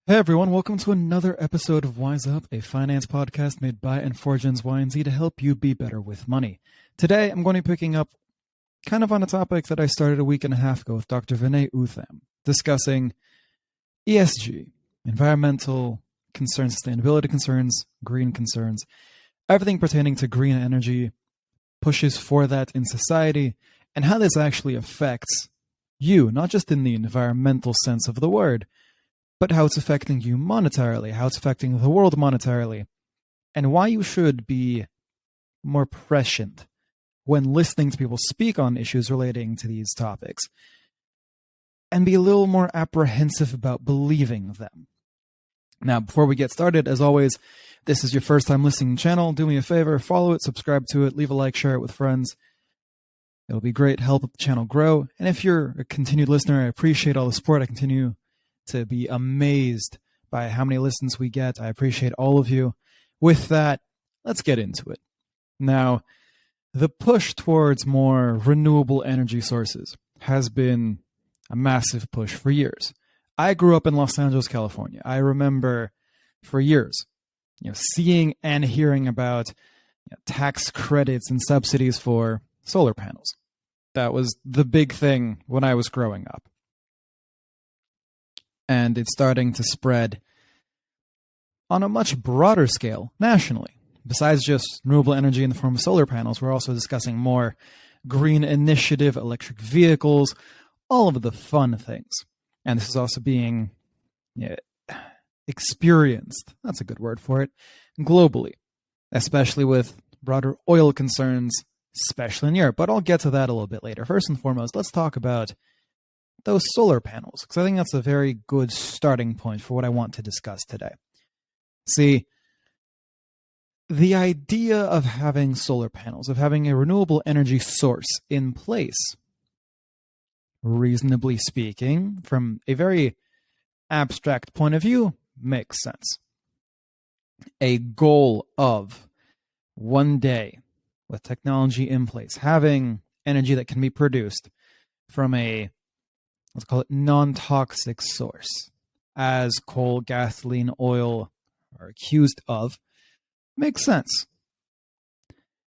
Hey everyone, welcome to another episode of Wise Up, a finance podcast made by and for Gens Y and Z to help you be better with money. Today, I'm going to be picking up kind of on a topic that I started a week and a half ago with Dr. Vinay Utham, discussing ESG, environmental concerns, sustainability concerns, green concerns, everything pertaining to green energy, pushes for that in society, and how this actually affects you, not just in the environmental sense of the word, but how it's affecting you monetarily, how it's affecting the world monetarily, and why you should be more prescient when listening to people speak on issues relating to these topics, and be a little more apprehensive about believing them. Now, before we get started, as always, this is your first time listening to the channel, do me a favor, follow it, subscribe to it, leave a like, share it with friends. It'll be great, help the channel grow. And if you're a continued listener, I appreciate all the support. I continue to be amazed by how many listens we get. I appreciate all of you. With that, let's get into it. Now, the push towards more renewable energy sources has been a massive push for years. I grew up in Los Angeles, California. I remember for years, seeing and hearing about tax credits and subsidies for solar panels. That was the big thing when I was growing up. And it's starting to spread on a much broader scale nationally. Besides just renewable energy in the form of solar panels, we're also discussing more green initiative, electric vehicles, all of the fun things. And this is also being experienced, that's a good word for it, globally, especially with broader oil concerns, especially in Europe. But I'll get to that a little bit later. First and foremost, let's talk about those solar panels, because I think that's a very good starting point for what I want to discuss today. See, the idea of having solar panels, of having a renewable energy source in place, reasonably speaking, from a very abstract point of view, makes sense. A goal of one day, with technology in place, having energy that can be produced from a, let's call it, non-toxic source, as coal, gasoline, oil are accused of, makes sense.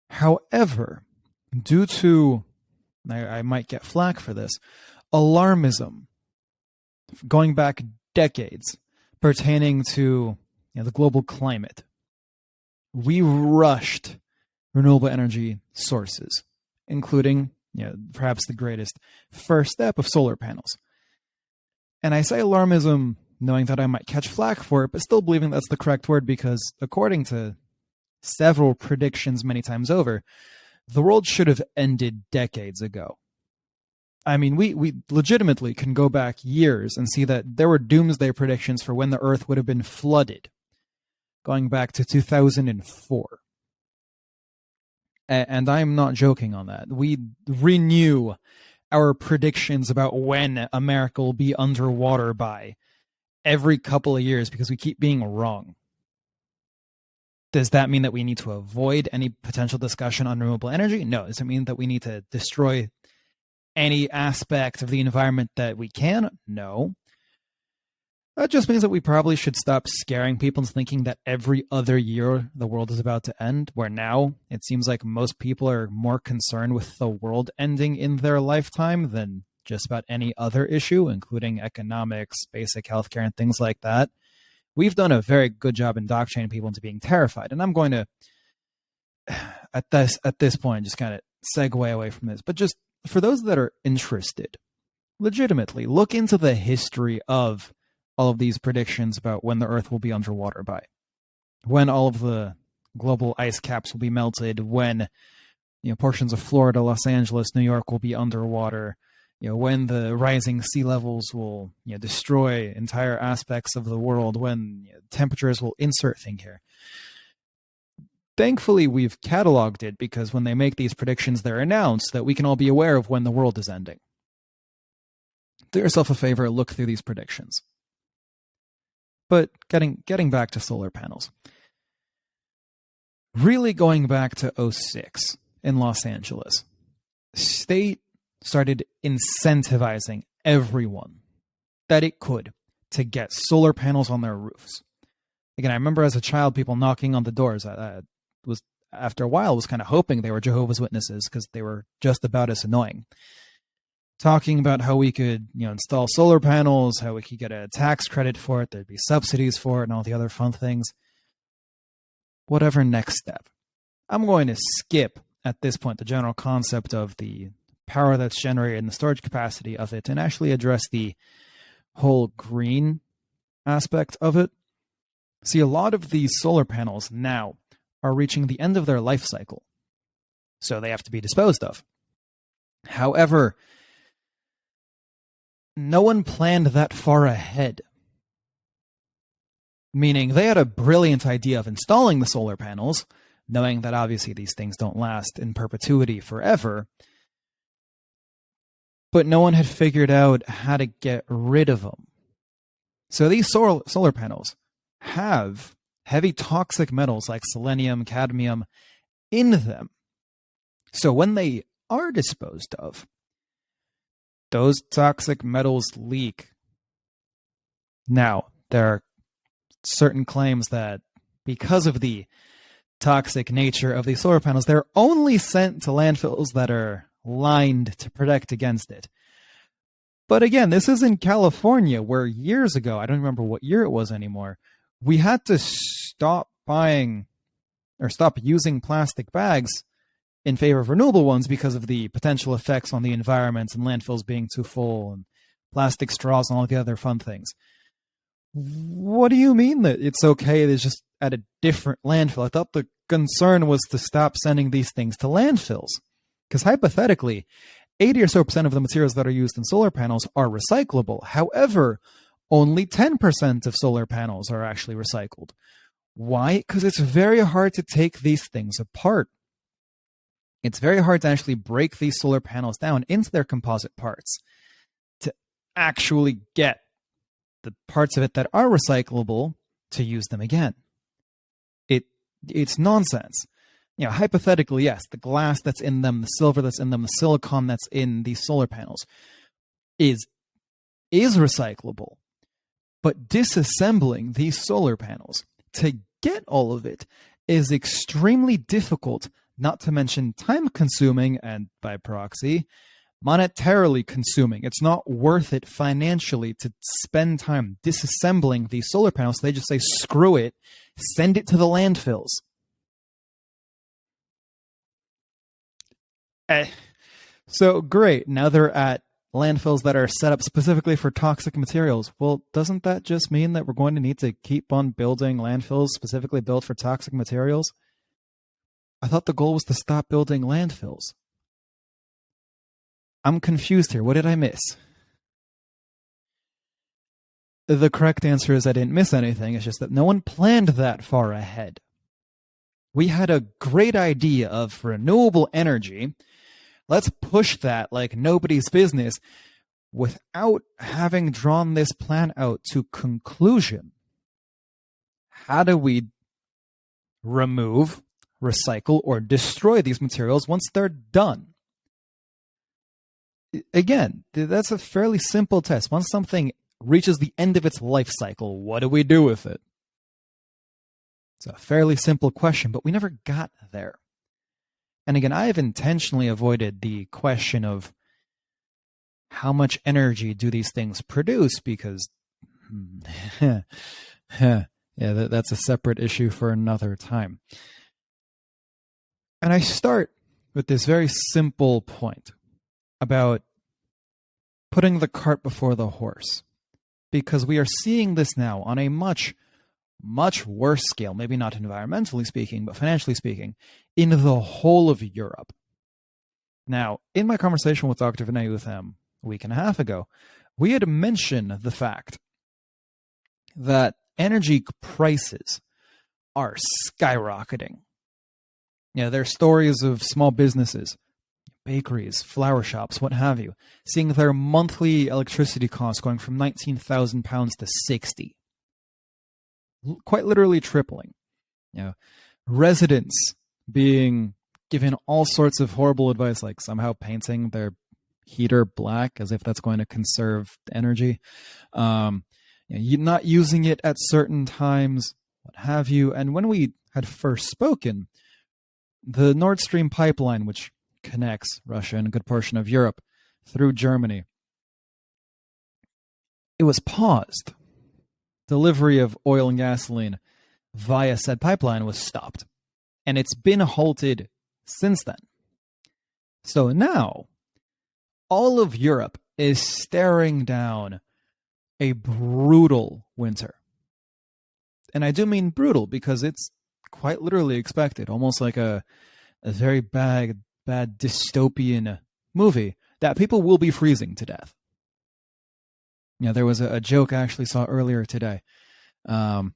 However, due to, I might get flack for this, alarmism, going back decades, pertaining to the global climate, we rushed renewable energy sources, including perhaps the greatest first step of solar panels. And I say alarmism knowing that I might catch flack for it, but still believing that's the correct word, because according to several predictions many times over, the world should have ended decades ago. I mean, we legitimately can go back years and see that there were doomsday predictions for when the earth would have been flooded, going back to 2004. And I'm not joking on that. We renew our predictions about when America will be underwater by every couple of years because we keep being wrong. Does that mean that we need to avoid any potential discussion on renewable energy? No. Does it mean that we need to destroy any aspect of the environment that we can? No. That just means that we probably should stop scaring people and thinking that every other year the world is about to end, where now it seems like most people are more concerned with the world ending in their lifetime than just about any other issue, including economics, basic healthcare, and things like that. We've done a very good job indoctrinating people into being terrified. And I'm going to, at this point, just kind of segue away from this. But just for those that are interested, legitimately, look into the history of all of these predictions about when the earth will be underwater by, when all of the global ice caps will be melted, when portions of Florida, Los Angeles, New York will be underwater, when the rising sea levels will destroy entire aspects of the world, when temperatures will insert thing here. Thankfully, we've cataloged it, because when they make these predictions, they're announced that we can all be aware of when the world is ending. Do yourself a favor, look through these predictions. But getting back to solar panels. Really going back to 2006 in Los Angeles, state started incentivizing everyone that it could to get solar panels on their roofs. Again, I remember as a child, people knocking on the doors. Was after a while was kind of hoping they were Jehovah's Witnesses because they were just about as annoying. Talking about how we could, install solar panels, how we could get a tax credit for it, there'd be subsidies for it, and all the other fun things. Whatever next step. I'm going to skip at this point the general concept of the power that's generated and the storage capacity of it, and actually address the whole green aspect of it. See, a lot of these solar panels now are reaching the end of their life cycle, so they have to be disposed of. However, no one planned that far ahead. Meaning they had a brilliant idea of installing the solar panels, knowing that obviously these things don't last in perpetuity forever, but no one had figured out how to get rid of them. So these solar panels have heavy toxic metals like selenium, cadmium in them. So when they are disposed of, those toxic metals leak. Now, there are certain claims that because of the toxic nature of these solar panels, they're only sent to landfills that are lined to protect against it. But again, this is in California, where years ago, I don't remember what year it was anymore, we had to stop using plastic bags in favor of renewable ones because of the potential effects on the environment and landfills being too full and plastic straws and all the other fun things. What do you mean that it's okay it's just at a different landfill? I thought the concern was to stop sending these things to landfills. Because hypothetically, 80 or so % of the materials that are used in solar panels are recyclable. However, only 10% of solar panels are actually recycled. Why? Because it's very hard to take these things apart. It's very hard to actually break these solar panels down into their composite parts to actually get the parts of it that are recyclable to use them again. It's nonsense. Hypothetically, yes, the glass that's in them, the silver that's in them, the silicon that's in these solar panels is recyclable. But disassembling these solar panels to get all of it is extremely difficult, not to mention time-consuming and, by proxy, monetarily consuming. It's not worth it financially to spend time disassembling these solar panels. So they just say, screw it, send it to the landfills. So great, now they're at landfills that are set up specifically for toxic materials. Well, doesn't that just mean that we're going to need to keep on building landfills specifically built for toxic materials? I thought the goal was to stop building landfills. I'm confused here. What did I miss? The correct answer is I didn't miss anything. It's just that no one planned that far ahead. We had a great idea of renewable energy. Let's push that like nobody's business without having drawn this plan out to conclusion. How do we remove, recycle, or destroy these materials once they're done? Again, that's a fairly simple test. Once something reaches the end of its life cycle, what do we do with it? It's a fairly simple question, but we never got there. And again, I have intentionally avoided the question of how much energy do these things produce, because that's a separate issue for another time. And I start with this very simple point about putting the cart before the horse, because we are seeing this now on a much worse scale, maybe not environmentally speaking, but financially speaking, in the whole of Europe. Now, in my conversation with Dr. Vinay Utham a week and a half ago, we had mentioned the fact that energy prices are skyrocketing. There are stories of small businesses, bakeries, flower shops, what have you, seeing their monthly electricity costs going from £19,000 to 60. Quite literally tripling. Residents being given all sorts of horrible advice, like somehow painting their heater black as if that's going to conserve energy. you're not using it at certain times, what have you. And when we had first spoken, the Nord Stream pipeline, which connects Russia and a good portion of Europe through Germany, it was paused. Delivery of oil and gasoline via said pipeline was stopped, and it's been halted since then. So now, all of Europe is staring down a brutal winter. And I do mean brutal because it's quite literally expected, almost like a very bad dystopian movie, that people will be freezing to death. There was a joke I actually saw earlier today. Of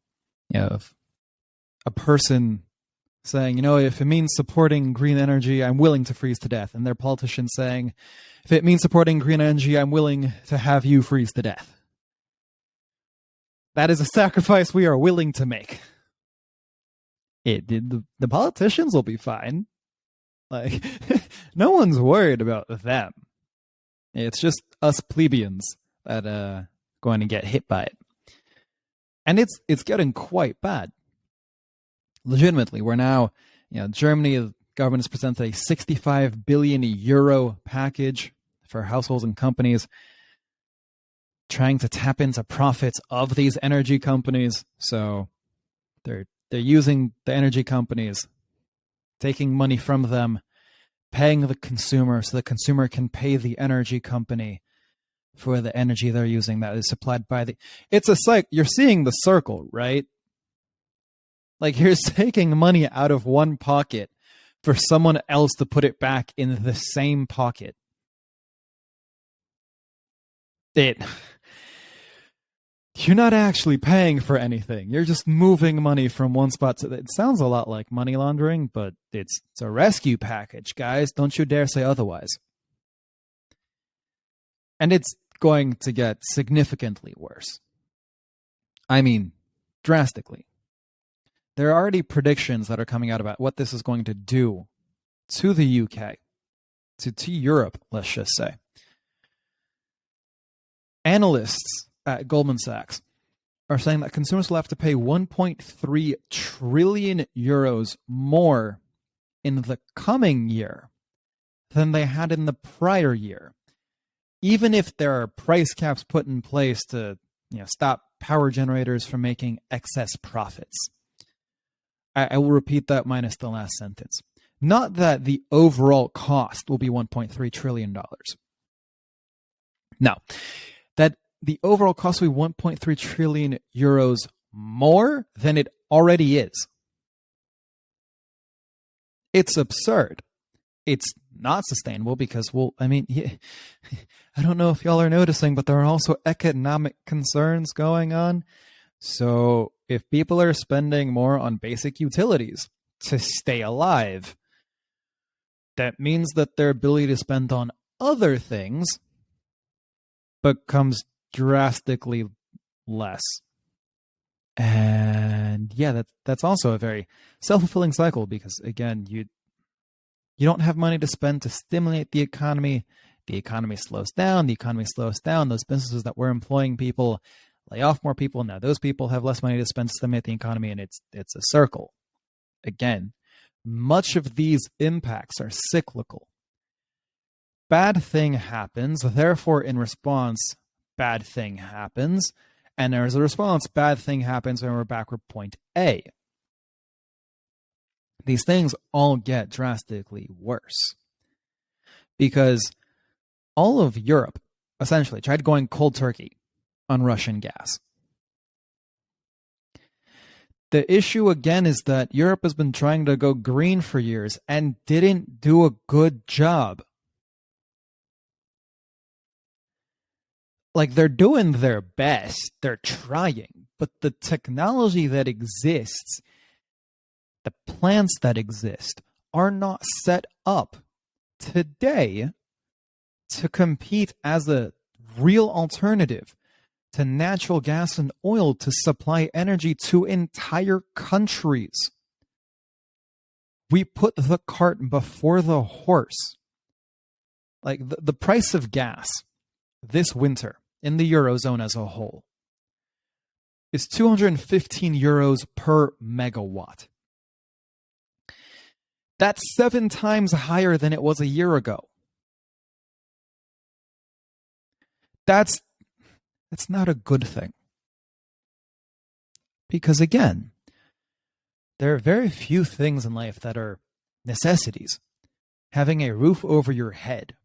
a person saying, if it means supporting green energy, I'm willing to freeze to death. And their politician saying, if it means supporting green energy, I'm willing to have you freeze to death. That is a sacrifice we are willing to make. The politicians will be fine. Like, no one's worried about them. It's just us plebeians that going to get hit by it. And it's getting quite bad. Legitimately, we're now, Germany, the government has presented a 65 billion euro package for households and companies, trying to tap into profits of these energy companies. So they're using the energy companies, taking money from them, paying the consumer so the consumer can pay the energy company for the energy they're using that is supplied by it's a cycle. You're seeing the circle, right? Like, you're taking money out of one pocket for someone else to put it back in the same pocket. You're not actually paying for anything. You're just moving money from one spot to it sounds a lot like money laundering, but it's a rescue package, guys. Don't you dare say otherwise. And it's going to get significantly worse. I mean, drastically. There are already predictions that are coming out about what this is going to do to the UK, to Europe, let's just say. Analysts at Goldman Sachs are saying that consumers will have to pay 1.3 trillion euros more in the coming year than they had in the prior year, even if there are price caps put in place to stop power generators from making excess profits. I will repeat that minus the last sentence. Not that the overall cost will be $1.3 trillion. No, that the overall cost will be 1.3 trillion euros more than it already is. It's absurd. It's not sustainable because, I don't know if y'all are noticing, but there are also economic concerns going on. So if people are spending more on basic utilities to stay alive, that means that their ability to spend on other things becomes drastically less. And that's also a very self-fulfilling cycle because, again, you don't have money to spend to stimulate the economy. The economy slows down. Those businesses that were employing people lay off more people. Now those people have less money to spend to stimulate the economy, and it's a circle. Again, much of these impacts are cyclical. Bad thing happens, therefore in response, bad thing happens, and as a response, bad thing happens when we're back at point A. These things all get drastically worse because all of Europe essentially tried going cold turkey on Russian gas. The issue again is that Europe has been trying to go green for years and didn't do a good job. Like, they're doing their best, they're trying, but the technology that exists, the plants that exist, are not set up today to compete as a real alternative to natural gas and oil to supply energy to entire countries. We put the cart before the horse. Like, the price of gas this winter in the Eurozone as a whole is 215 euros per megawatt. That's 7 times higher than it was a year ago. That's not a good thing. Because again, there are very few things in life that are necessities. Having a roof over your head,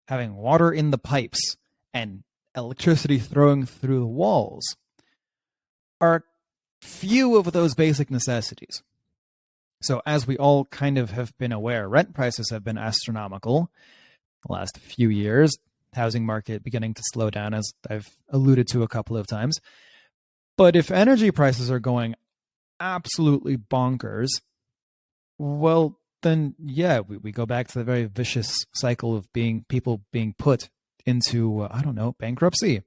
having water in the pipes, and electricity flowing through the walls are few of those basic necessities. So as we all kind of have been aware, rent prices have been astronomical the last few years. Housing market beginning to slow down, as I've alluded to a couple of times. But if energy prices are going absolutely bonkers, well, then yeah, we go back to the very vicious cycle of people being put into, bankruptcy,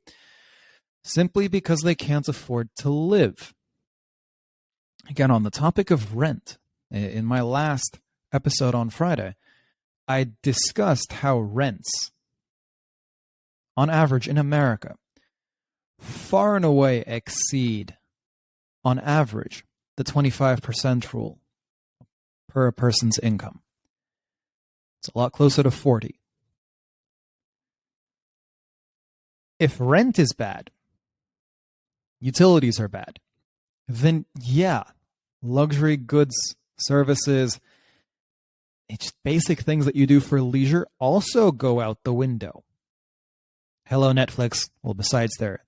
simply because they can't afford to live. Again, on the topic of rent, in my last episode on Friday, I discussed how rents, on average in America, far and away exceed, on average, the 25% rule per person's income. It's a lot closer to 40. If rent is bad, utilities are bad, then yeah, luxury goods, services, it's basic things that you do for leisure also go out the window. Hello, Netflix. Well, besides their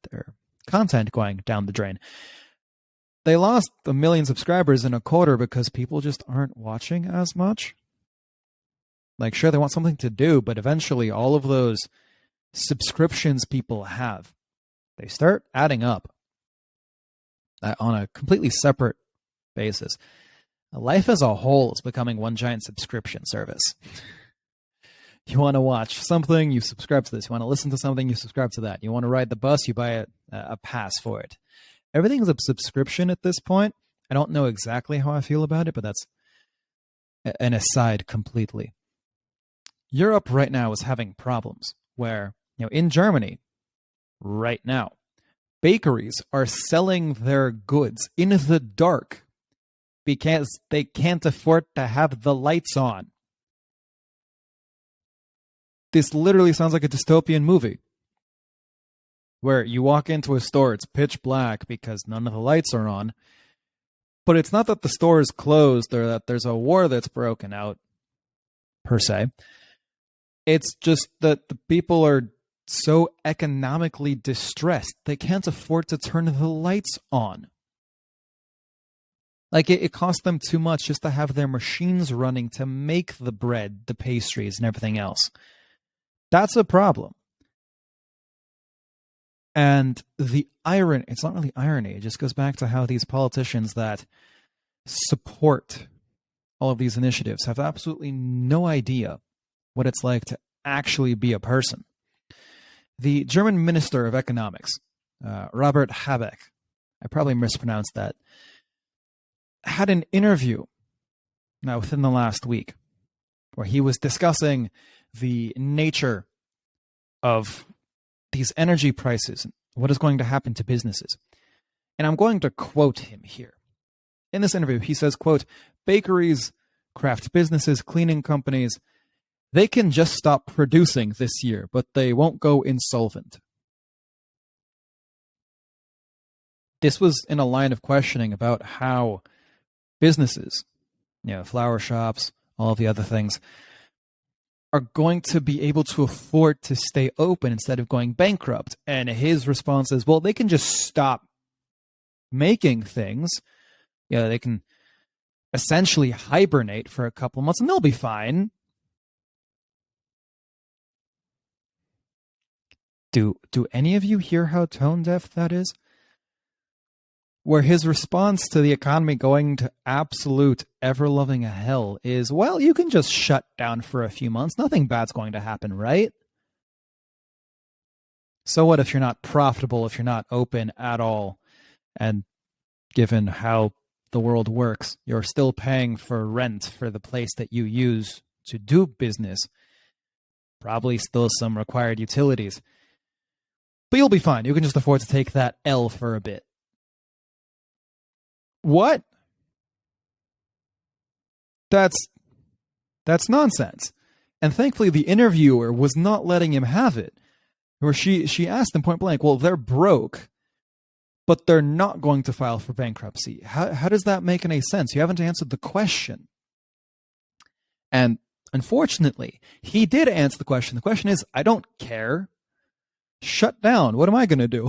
content going down the drain, they lost 1 million subscribers in a quarter because people just aren't watching as much. Like, sure, they want something to do, but eventually all of those subscriptions people have, they start adding up on a completely separate basis. Life as a whole is becoming one giant subscription service. You want to watch something, you subscribe to this. You want to listen to something, you subscribe to that. You want to ride the bus, you buy a pass for it. Everything's a subscription at this point. I don't know exactly how I feel about it, but that's an aside completely. Europe right now is having problems where, in Germany right now, bakeries are selling their goods in the dark because they can't afford to have the lights on. This literally sounds like a dystopian movie where you walk into a store, it's pitch black because none of the lights are on. But it's not that the store is closed or that there's a war that's broken out, per se. It's just that the people are so economically distressed, they can't afford to turn the lights on. Like, it costs them too much just to have their machines running to make the bread, the pastries, and everything else. That's a problem. And the irony, it's not really irony, it just goes back to how these politicians that support all of these initiatives have absolutely no idea what it's like to actually be a person. The German Minister of Economics, Robert Habeck, I probably mispronounced that, had an interview now within the last week where he was discussing the nature of these energy prices and what is going to happen to businesses. And I'm going to quote him here. In this interview, he says, quote, "Bakeries, craft businesses, cleaning companies, they can just stop producing this year, but they won't go insolvent." This was in a line of questioning about how businesses, flower shops, all of the other things, are going to be able to afford to stay open instead of going bankrupt. And his response is, well, they can just stop making things. They can essentially hibernate for a couple of months and they'll be fine. Do any of you hear how tone deaf that is? Where his response to the economy going to absolute ever-loving hell is, well, you can just shut down for a few months. Nothing bad's going to happen, right? So what if you're not profitable, if you're not open at all? And given how the world works, you're still paying for rent for the place that you use to do business. Probably still some required utilities. But you'll be fine. You can just afford to take that L for a bit. What? That's nonsense. And thankfully, the interviewer was not letting him have it. Where she asked him point blank, well, they're broke, but they're not going to file for bankruptcy. How does that make any sense? You haven't answered the question. And unfortunately, he did answer the question. The question is, I don't care. Shut down. What am I going to do?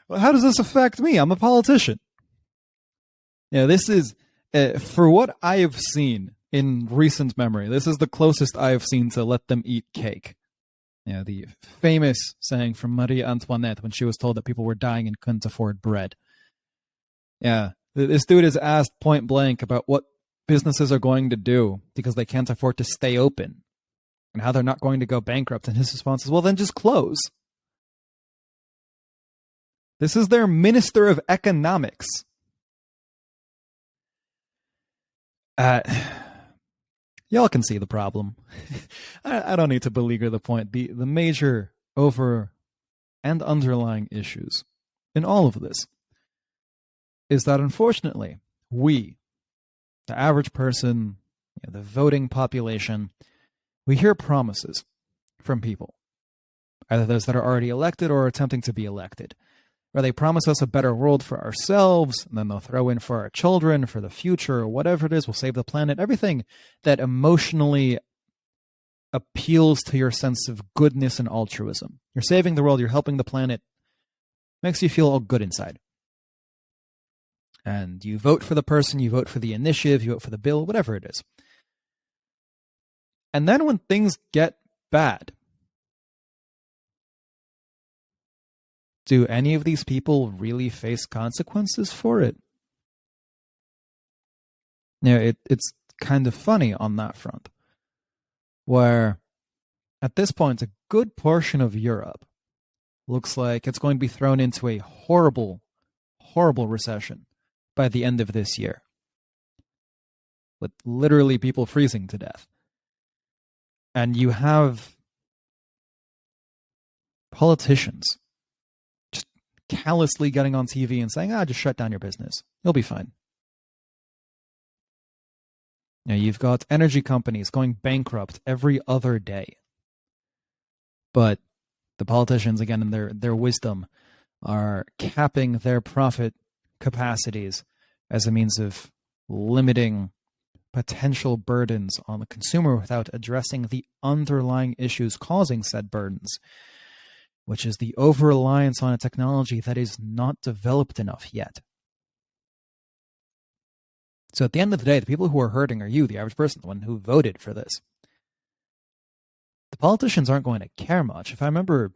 How does this affect me? I'm a politician. This is, for what I have seen in recent memory, this is the closest I have seen to let them eat cake. The famous saying from Marie Antoinette when she was told that people were dying and couldn't afford bread. This dude is asked point blank about what businesses are going to do because they can't afford to stay open and how they're not going to go bankrupt. And his response is, well, then just close. This is their Minister of Economics. Y'all can see the problem. I don't need to beleaguer the point. The major over and underlying issues in all of this is that, unfortunately, we, the average person, the voting population, we hear promises from people, either those that are already elected or attempting to be elected, where they promise us a better world for ourselves, and then they'll throw in for our children, for the future, or whatever it is, we'll save the planet, everything that emotionally appeals to your sense of goodness and altruism. You're saving the world, you're helping the planet, makes you feel all good inside. And you vote for the person, you vote for the initiative, you vote for the bill, whatever it is. And then when things get bad, do any of these people really face consequences for it? It's kind of funny on that front, where at this point, a good portion of Europe looks like it's going to be thrown into a horrible, horrible recession by the end of this year, with literally people freezing to death. And you have politicians just callously getting on TV and saying, just shut down your business. You'll be fine. You've got energy companies going bankrupt every other day. But the politicians, again, in their wisdom, are capping their profit capacities as a means of limiting potential burdens on the consumer without addressing the underlying issues causing said burdens, which is the over-reliance on a technology that is not developed enough yet. So at the end of the day, the people who are hurting are you, the average person, the one who voted for this. The politicians aren't going to care much. If I remember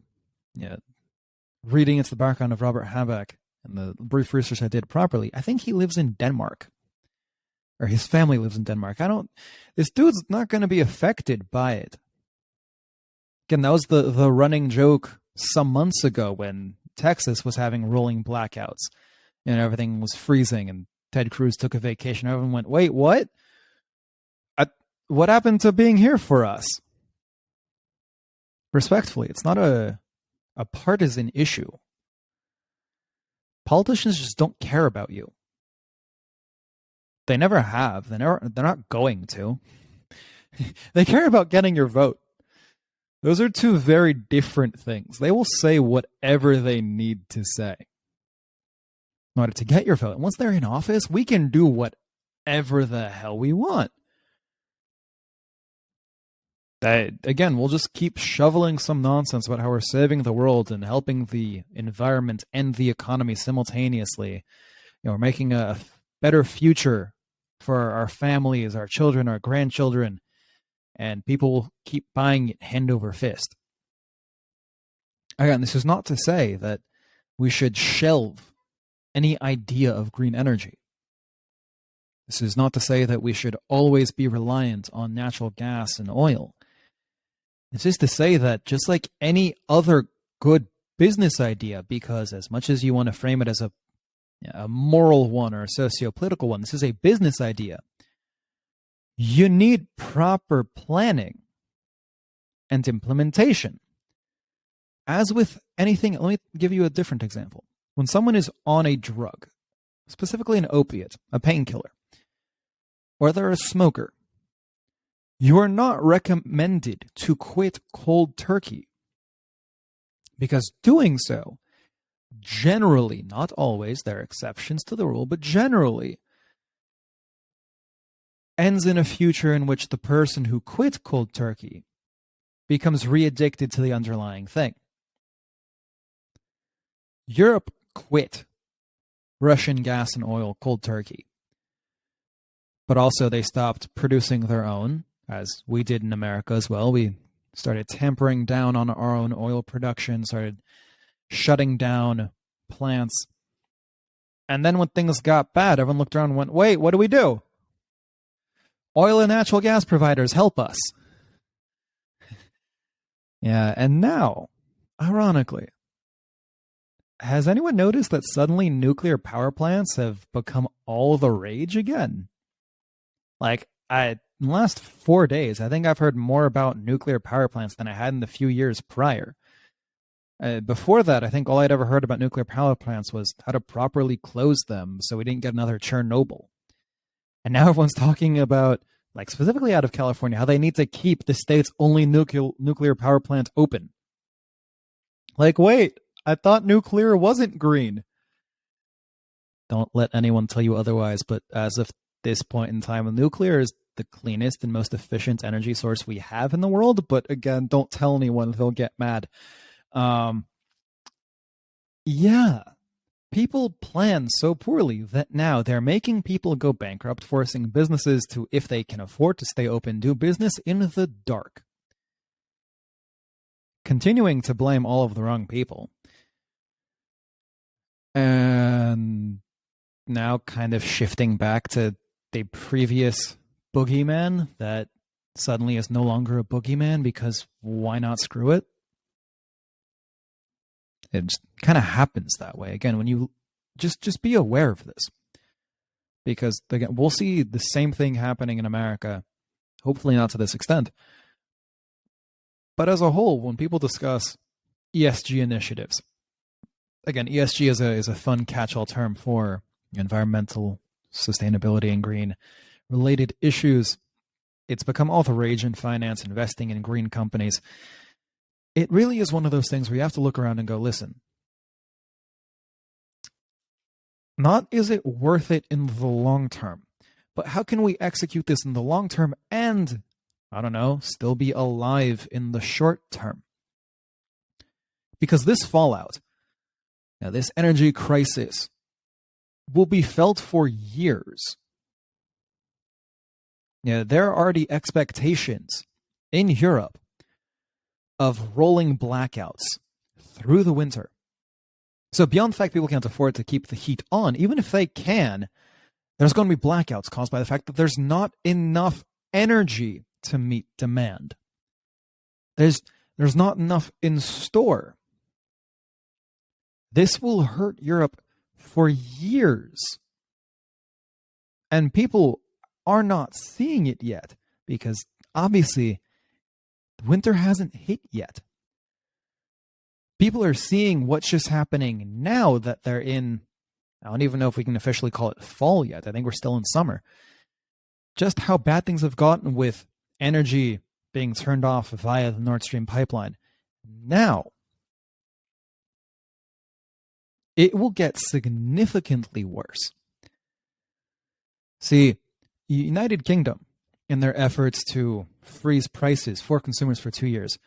reading into the background of Robert Habeck and the brief research I did properly, I think he lives in Denmark. Or his family lives in Denmark. This dude's not going to be affected by it. Again, that was the running joke some months ago when Texas was having rolling blackouts and everything was freezing and Ted Cruz took a vacation. Everyone went, wait, what? What happened to being here for us? Respectfully, it's not a partisan issue. Politicians just don't care about you. They never have. They're not going to. They care about getting your vote. Those are two very different things. They will say whatever they need to say in order to get your vote. And once they're in office, we can do whatever the hell we want. Again, we'll just keep shoveling some nonsense about how we're saving the world and helping the environment and the economy simultaneously. We're making a better future for our families, our children, our grandchildren, and people will keep buying it hand over fist. Again, this is not to say that we should shelve any idea of green energy. This is not to say that we should always be reliant on natural gas and oil. It's just to say that just like any other good business idea, because as much as you want to frame it as a moral one or a socio-political one, this is a business idea. You need proper planning and implementation. As with anything, let me give you a different example. When someone is on a drug, specifically an opiate, a painkiller, or they're a smoker, you are not recommended to quit cold turkey, because doing so generally, not always, there are exceptions to the rule, but generally ends in a future in which the person who quit cold turkey becomes re-addicted to the underlying thing. Europe quit Russian gas and oil cold turkey, but also they stopped producing their own, as we did in America as well. We started tampering down on our own oil production, started shutting down plants. And then when things got bad, everyone looked around and went, wait, what do we do? Oil and natural gas providers, help us. Yeah, and now, ironically, has anyone noticed that suddenly nuclear power plants have become all the rage again? Like, in the last 4 days, I think I've heard more about nuclear power plants than I had in the few years prior. Before that, I think all I'd ever heard about nuclear power plants was how to properly close them so we didn't get another Chernobyl. And now everyone's talking about, like specifically out of California, how they need to keep the state's only nuclear power plant open. Like, wait, I thought nuclear wasn't green. Don't let anyone tell you otherwise, but as of this point in time, nuclear is the cleanest and most efficient energy source we have in the world. But again, don't tell anyone, they'll get mad. Yeah, people plan so poorly that now they're making people go bankrupt, forcing businesses to, if they can afford to stay open, do business in the dark. Continuing to blame all of the wrong people. And now kind of shifting back to the previous boogeyman that suddenly is no longer a boogeyman because why not screw it? It just kind of happens that way. Again, when you just be aware of this, because again, we'll see the same thing happening in America, hopefully not to this extent. But as a whole, when people discuss ESG initiatives, again, ESG is a fun catch-all term for environmental sustainability and green related issues. It's become all the rage in finance, investing in green companies. It really is one of those things where you have to look around and go, listen, not is it worth it in the long term, but how can we execute this in the long term and, I don't know, still be alive in the short term? Because this fallout, now this energy crisis, will be felt for years. Yeah, there are already expectations in Europe of rolling blackouts through the winter. So beyond the fact people can't afford to keep the heat on, even if they can, there's going to be blackouts caused by the fact that there's not enough energy to meet demand. There's not enough in store. This will hurt Europe for years. And people are not seeing it yet because obviously winter hasn't hit yet. People are seeing what's just happening now that they're in, I don't even know if we can officially call it fall yet. I think we're still in summer. Just how bad things have gotten with energy being turned off via the Nord Stream pipeline. Now, it will get significantly worse. See, United Kingdom, in their efforts to freeze prices for consumers for 2 years,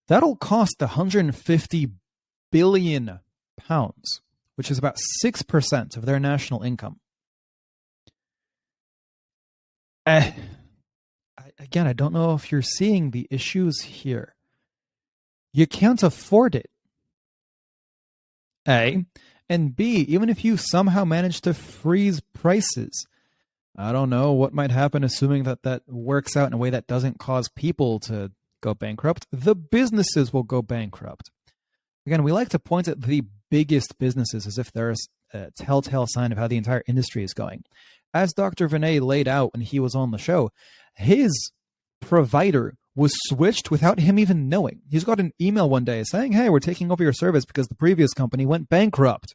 that'll cost 150 billion pounds, which is about 6% of their national income. Again, I don't know if you're seeing the issues here. You can't afford it. A. And B, even if you somehow manage to freeze prices, I don't know what might happen, assuming that works out in a way that doesn't cause people to go bankrupt. The businesses will go bankrupt. Again, we like to point at the biggest businesses as if there's a telltale sign of how the entire industry is going. As Dr. Vinay laid out when he was on the show, his provider was switched without him even knowing. He's got an email one day saying, hey, we're taking over your service because the previous company went bankrupt.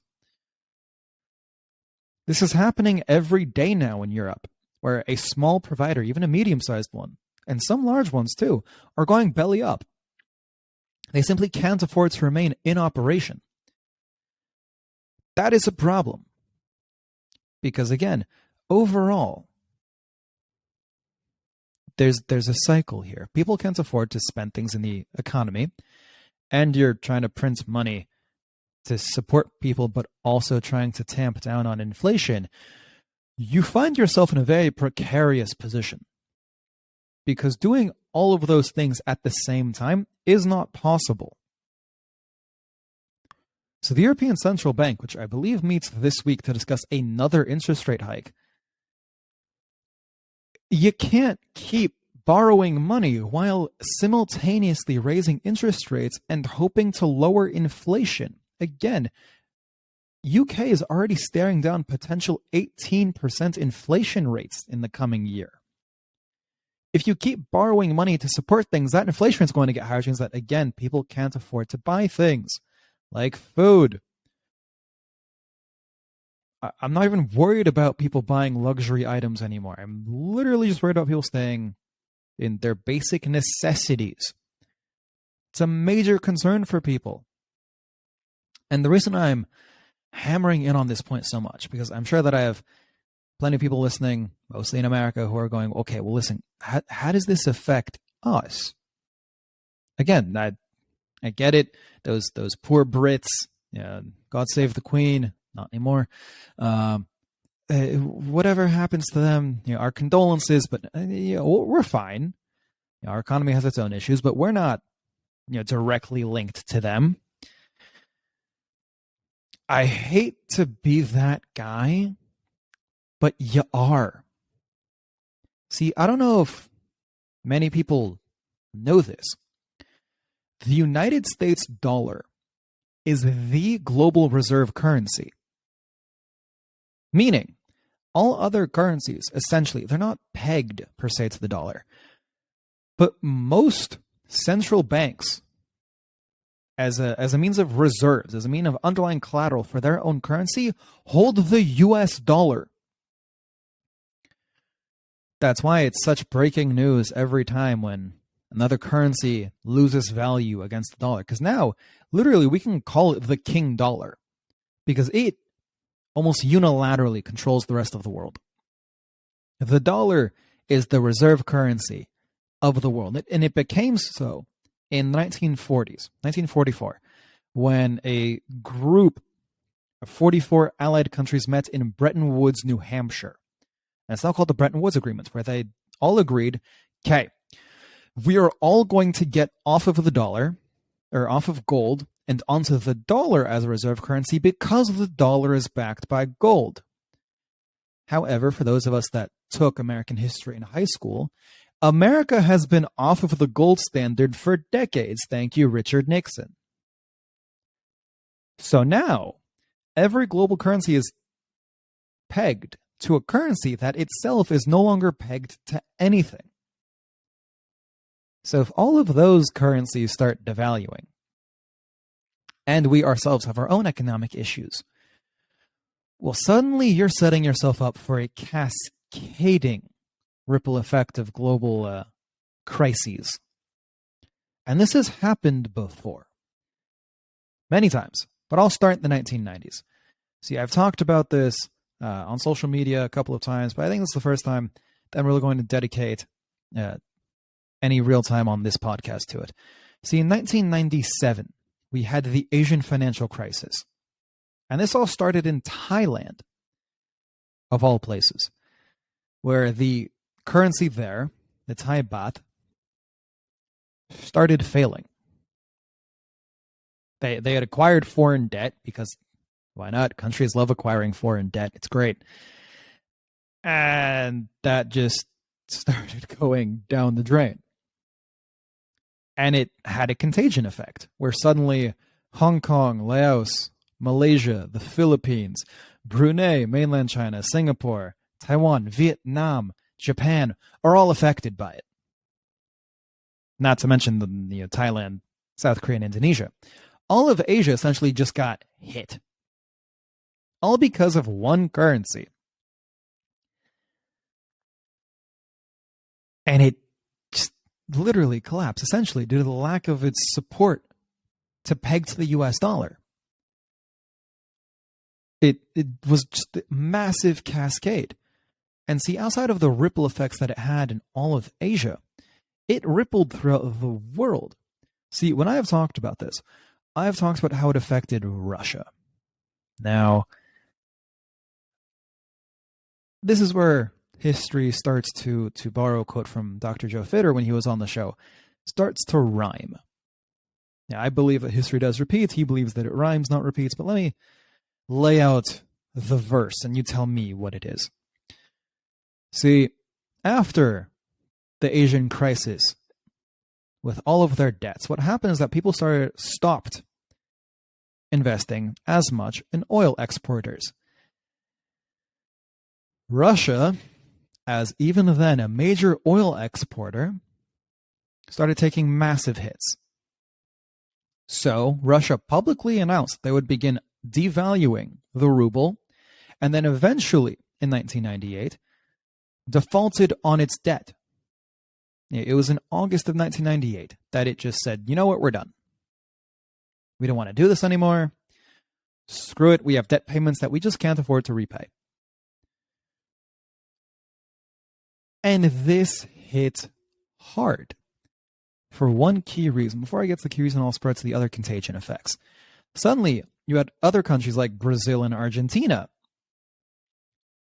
This is happening every day now in Europe, where a small provider, even a medium-sized one, and some large ones too, are going belly up. They simply can't afford to remain in operation. That is a problem. Because again, overall, there's a cycle here. People can't afford to spend things in the economy, and you're trying to print money to support people, but also trying to tamp down on inflation. You find yourself in a very precarious position. Because doing all of those things at the same time is not possible. So the European Central Bank, which I believe meets this week to discuss another interest rate hike, you can't keep borrowing money while simultaneously raising interest rates and hoping to lower inflation. Again, UK is already staring down potential 18% inflation rates in the coming year. If you keep borrowing money to support things, that inflation is going to get higher, which means that, again, people can't afford to buy things like food. I'm not even worried about people buying luxury items anymore. I'm literally just worried about people staying in their basic necessities. It's a major concern for people. And the reason I'm hammering in on this point so much, because I'm sure that I have plenty of people listening, mostly in America, who are going, okay, well, listen, how does this affect us? Again, I get it. Those poor Brits, God save the Queen, not anymore. Whatever happens to them, our condolences, but we're fine. Our economy has its own issues, but we're not directly linked to them. I hate to be that guy, but you are. See, I don't know if many people know this. The United States dollar is the global reserve currency. Meaning, all other currencies, essentially, they're not pegged per se to the dollar. But most central banks, as a means of reserves, as a means of underlying collateral for their own currency, hold the US dollar. That's why it's such breaking news every time when another currency loses value against the dollar. Because now, literally, we can call it the king dollar. Because it almost unilaterally controls the rest of the world. The dollar is the reserve currency of the world. And it became so in the 1940s, 1944, when a group of 44 allied countries met in Bretton Woods, New Hampshire. And it's now called the Bretton Woods Agreement, where they all agreed, okay, we are all going to get off of the dollar, or off of gold, and onto the dollar as a reserve currency because the dollar is backed by gold. However, for those of us that took American history in high school, America has been off of the gold standard for decades, thank you, Richard Nixon. So now, every global currency is pegged to a currency that itself is no longer pegged to anything. So if all of those currencies start devaluing, and we ourselves have our own economic issues, well, suddenly you're setting yourself up for a cascading ripple effect of global crises. And this has happened before. Many times. But I'll start in the 1990s. See, I've talked about this on social media a couple of times, but I think this is the first time that I'm really going to dedicate any real time on this podcast to it. See, in 1997, we had the Asian financial crisis. And this all started in Thailand, of all places, where the currency there, the Thai baht, started failing. They had acquired foreign debt because why not? Countries love acquiring foreign debt. It's great. And that just started going down the drain. And it had a contagion effect where suddenly Hong Kong, Laos, Malaysia, the Philippines, Brunei, mainland China, Singapore, Taiwan, Vietnam, Japan are all affected by it. Not to mention the Thailand, South Korea, and Indonesia. All of Asia essentially just got hit. all because of one currency. And it just literally collapsed, essentially, due to the lack of its support to peg to the US dollar. It was just a massive cascade. And see, outside of the ripple effects that it had in all of Asia, it rippled throughout the world. See, when I have talked about this, I have talked about how it affected Russia. Now, this is where history starts to borrow a quote from Dr. Joe Fitter when he was on the show, starts to rhyme. Now, I believe that history does repeat. He believes that it rhymes, not repeats. But let me lay out the verse and you tell me what it is. See, after the Asian crisis, with all of their debts, what happened is that people stopped investing as much in oil exporters. Russia, as even then a major oil exporter, started taking massive hits. So Russia publicly announced they would begin devaluing the ruble, and then eventually, in 1998, defaulted on its debt. It was in August of 1998 that it just said, you know what, we're done. We don't want to do this anymore. Screw it, we have debt payments that we just can't afford to repay. And this hit hard for one key reason. Before I get to the key reason, I'll spread to the other contagion effects. Suddenly, you had other countries like Brazil and Argentina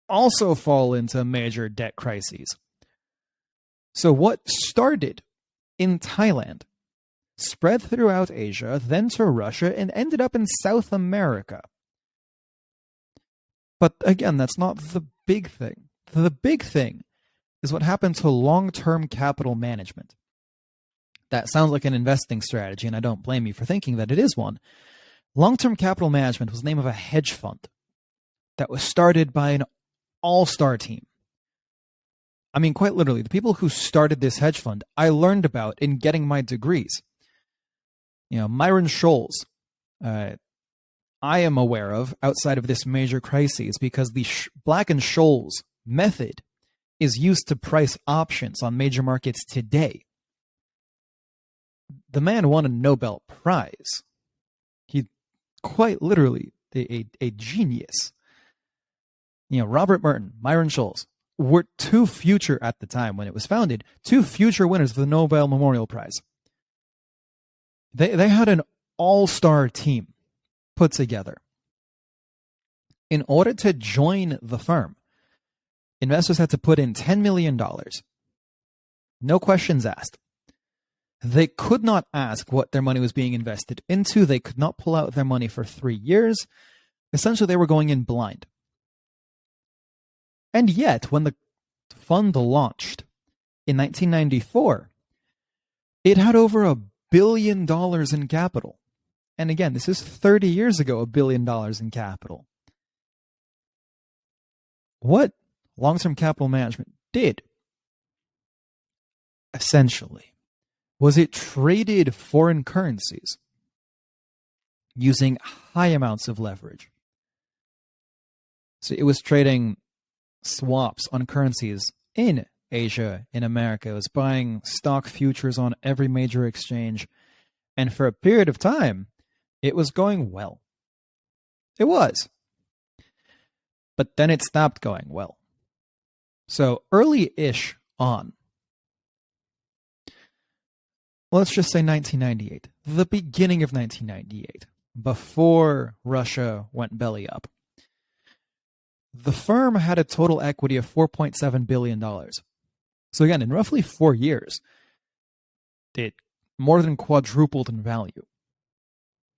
also fall into major debt crises. So what started in Thailand spread throughout Asia, then to Russia, and ended up in South America. But again, that's not the big thing. The big thing is what happened to long-term capital management. That sounds like an investing strategy, and I don't blame you for thinking that it is one. Long-term capital management was the name of a hedge fund that was started by an all-star team. I mean, quite literally, the people who started this hedge fund, I learned about in getting my degrees. You know, Myron Scholes, I am aware of outside of this major crisis because the Black-Scholes method is used to price options on major markets today. The man won a Nobel Prize. He quite literally a genius. You know, Robert Merton, Myron Scholes were two future, at the time when it was founded, two future winners of the Nobel Memorial Prize. They had an all-star team put together. In order to join the firm, investors had to put in $10 million. No questions asked. They could not ask what their money was being invested into. They could not pull out their money for 3 years. Essentially, they were going in blind. And yet, when the fund launched in 1994, it had over $1 billion in capital. And again, this is 30 years ago, $1 billion in capital. What long-term capital management did, essentially, was it traded foreign currencies using high amounts of leverage. So it was trading swaps on currencies in Asia, in America. It was buying stock futures on every major exchange. And for a period of time, it was going well. It was. But then it stopped going well. So early-ish on, let's just say 1998, the beginning of 1998, before Russia went belly up, the firm had a total equity of $4.7 billion. So again, in roughly 4 years, it more than quadrupled in value.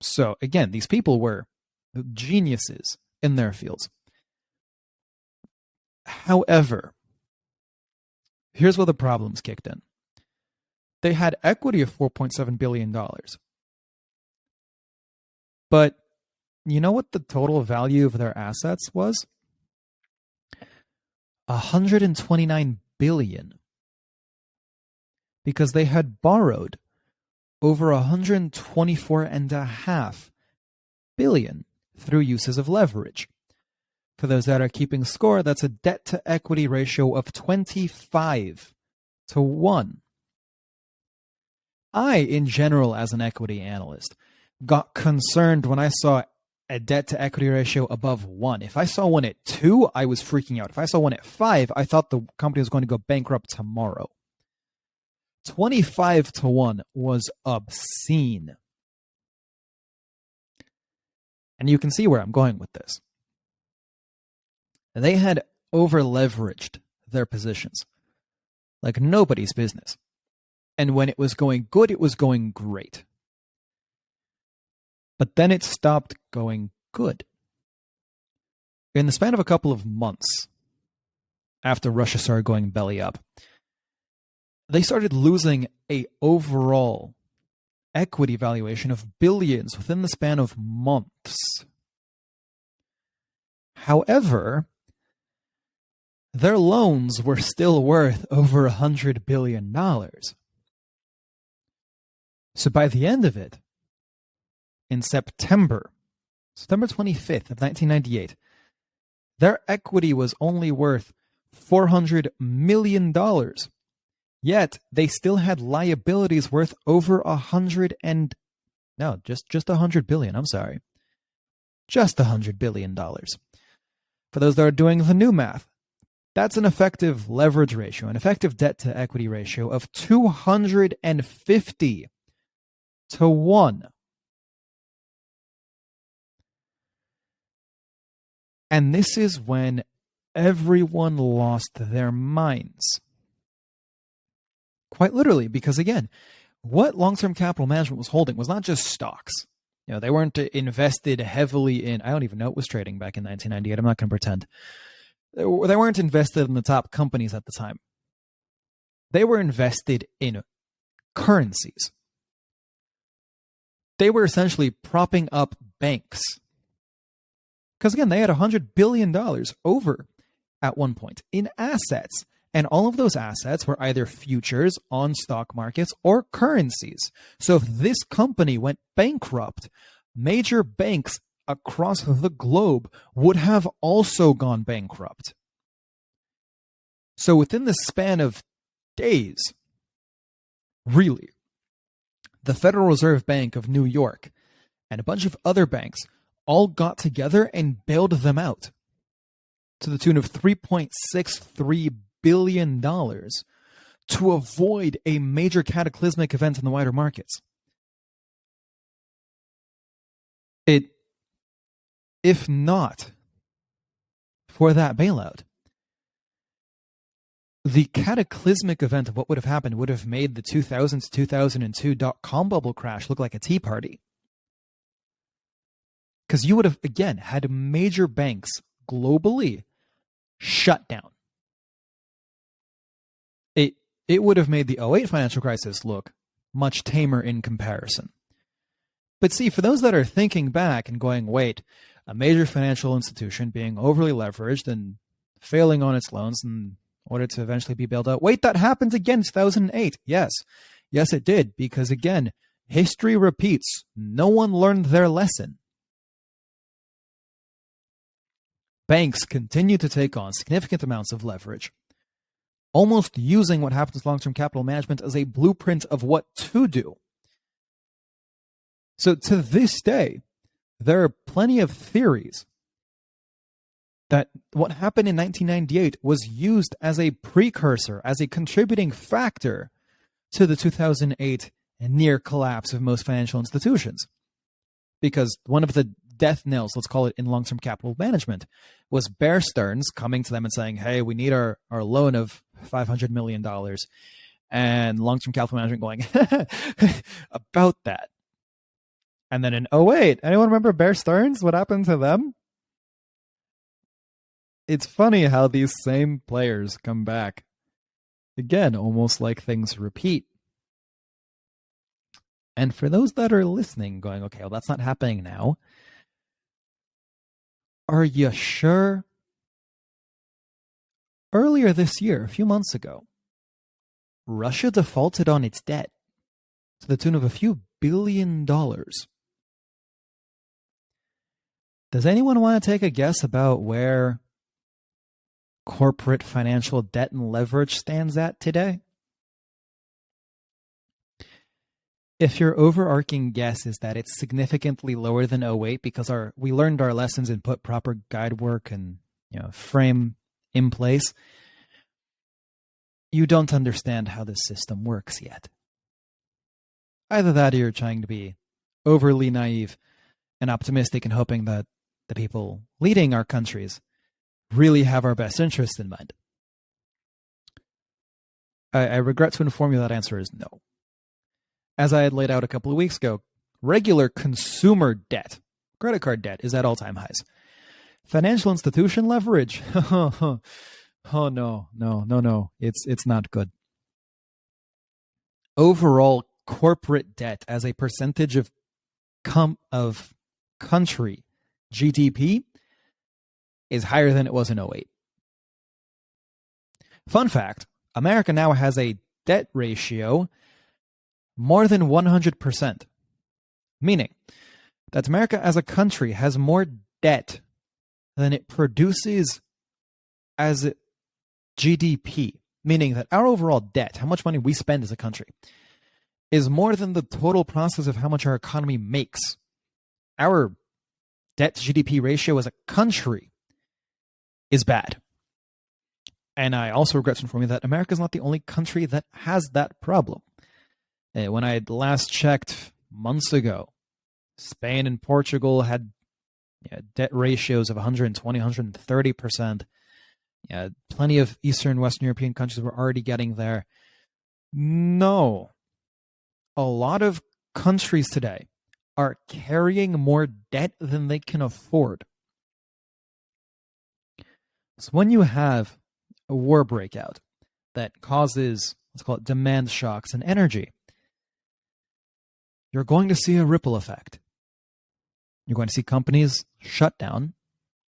So again, these people were geniuses in their fields. However, here's where the problems kicked in. They had equity of $4.7 billion. But you know what the total value of their assets was? $129 billion. Because they had borrowed over $124.5 billion through uses of leverage. For those that are keeping score, that's a debt-to-equity ratio of 25 to 1. I, in general, as an equity analyst, got concerned when I saw a debt-to-equity ratio above 1. If I saw one at 2, I was freaking out. If I saw one at 5, I thought the company was going to go bankrupt tomorrow. 25 to 1 was obscene. And you can see where I'm going with this. They had over-leveraged their positions like nobody's business. And when it was going good, it was going great. But then it stopped going good. In the span of a couple of months after Russia started going belly up, they started losing a overall equity valuation of billions within the span of months. However, their loans were still worth over $100 billion. So by the end of it, in September 25th of 1998, their equity was only worth $400 million. Yet they still had liabilities worth over $100 billion. I'm sorry. Just $100 billion. For those that are doing the new math, that's an effective leverage ratio, an effective debt to equity ratio of 250 to 1. And this is when everyone lost their minds. Quite literally, because again, what long-term capital management was holding was not just stocks. You know, they weren't invested heavily in, I don't even know it was trading back in 1998. I'm not going to pretend. They weren't invested in the top companies at the time. They were invested in currencies. They were essentially propping up banks. Because again, they had $100 billion over at one point in assets. And all of those assets were either futures on stock markets or currencies. So if this company went bankrupt, major banks across the globe would have also gone bankrupt. So within the span of days, really, the Federal Reserve Bank of New York and a bunch of other banks all got together and bailed them out to the tune of $3.63 billion to avoid a major cataclysmic event in the wider markets. If not for that bailout, the cataclysmic event of what would have happened would have made the 2000 to 2002 dot-com bubble crash look like a tea party. Because you would have, again, had major banks globally shut down. It would have made the 2008 financial crisis look much tamer in comparison. But see, for those that are thinking back and going, wait, a major financial institution being overly leveraged and failing on its loans in order to eventually be bailed out. Wait, that happened again in 2008. Yes, it did. Because again, history repeats. No one learned their lesson. Banks continue to take on significant amounts of leverage, almost using what happens with long-term capital management as a blueprint of what to do. So to this day, there are plenty of theories that what happened in 1998 was used as a precursor, as a contributing factor to the 2008 near collapse of most financial institutions. Because one of the death knells, let's call it, in long-term capital management was Bear Stearns coming to them and saying, hey, we need our loan of $500 million. And long-term capital management going, about that. And then in 2008, anyone remember Bear Stearns? What happened to them? It's funny how these same players come back. Again, almost like things repeat. And for those that are listening, going, okay, well, that's not happening now. Are you sure? Earlier this year, a few months ago, Russia defaulted on its debt to the tune of a few $1 billion. The Does anyone want to take a guess about where corporate financial debt and leverage stands at today? If your overarching guess is that it's significantly lower than '08 because we learned our lessons and put proper guide work and frame in place, you don't understand how this system works yet. Either that or you're trying to be overly naive and optimistic and hoping that the people leading our countries really have our best interest in mind. I regret to inform you that answer is no. As I had laid out a couple of weeks ago, regular consumer debt, credit card debt, is at all-time highs. Financial institution leverage, oh no, it's not good. Overall corporate debt as a percentage of country GDP is higher than it was in '08. Fun fact, America now has a debt ratio more than 100%, meaning that America as a country has more debt than it produces as GDP, meaning that our overall debt, how much money we spend as a country, is more than the total process of how much our economy makes. Our debt to GDP ratio as a country is bad. And I also regret to inform you that America is not the only country that has that problem. When I last checked months ago, Spain and Portugal had debt ratios of 120, 130%. Plenty of Eastern and Western European countries were already getting there. No. A lot of countries today are carrying more debt than they can afford. So when you have a war breakout that causes, let's call it demand shocks in energy, you're going to see a ripple effect. You're going to see companies shut down.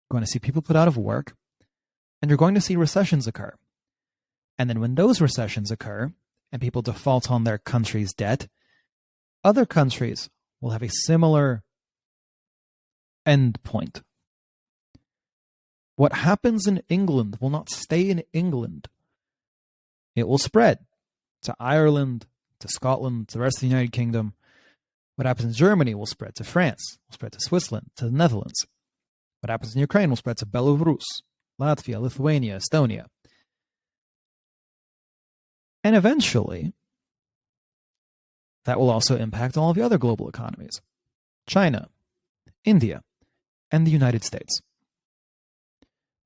You're going to see people put out of work. And you're going to see recessions occur. And then when those recessions occur and people default on their country's debt, other countries will have a similar end point. What happens in England will not stay in England. It will spread to Ireland, to Scotland, to the rest of the United Kingdom. What happens in Germany will spread to France, will spread to Switzerland, to the Netherlands. What happens in Ukraine will spread to Belarus, Latvia, Lithuania, Estonia. And eventually, that will also impact all of the other global economies. China, India, and the United States.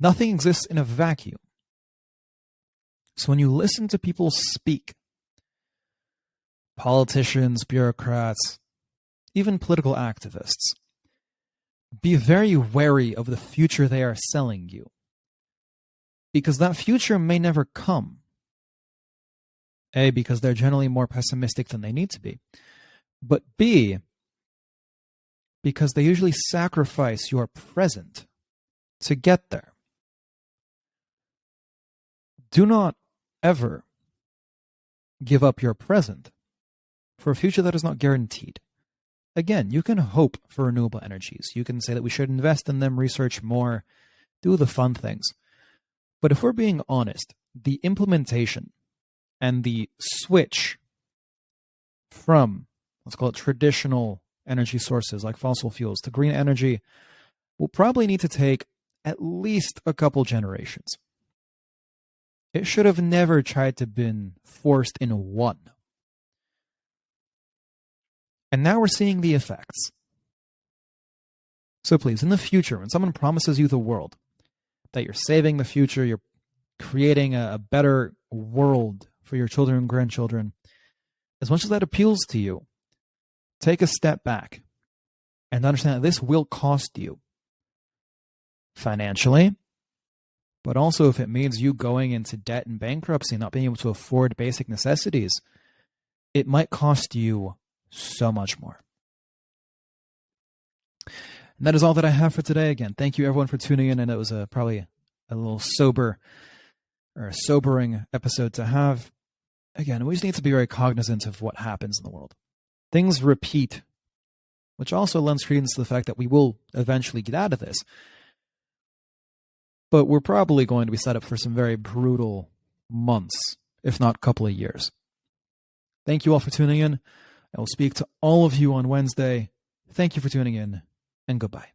Nothing exists in a vacuum. So when you listen to people speak, politicians, bureaucrats, even political activists, be very wary of the future they are selling you. Because that future may never come. A, because they're generally more pessimistic than they need to be. But B, because they usually sacrifice your present to get there. Do not ever give up your present for a future that is not guaranteed. Again, you can hope for renewable energies. You can say that we should invest in them, research more, do the fun things. But if we're being honest, the implementation and the switch from, let's call it traditional energy sources like fossil fuels to green energy will probably need to take at least a couple generations. It should have never tried to been forced in one. And now we're seeing the effects. So please, in the future, when someone promises you the world, that you're saving the future, you're creating a better world for your children and grandchildren, as much as that appeals to you, take a step back and understand that this will cost you financially, but also if it means you going into debt and bankruptcy, not being able to afford basic necessities, it might cost you so much more. And that is all that I have for today. Again, thank you everyone for tuning in. I know it was probably a little sobering episode to have. Again, we just need to be very cognizant of what happens in the world. Things repeat which also lends credence to the fact that we will eventually get out of this. But we're probably going to be set up for some very brutal months, if not couple of years. Thank you all for tuning in. I will speak to all of you on Wednesday. Thank you for tuning in, and goodbye.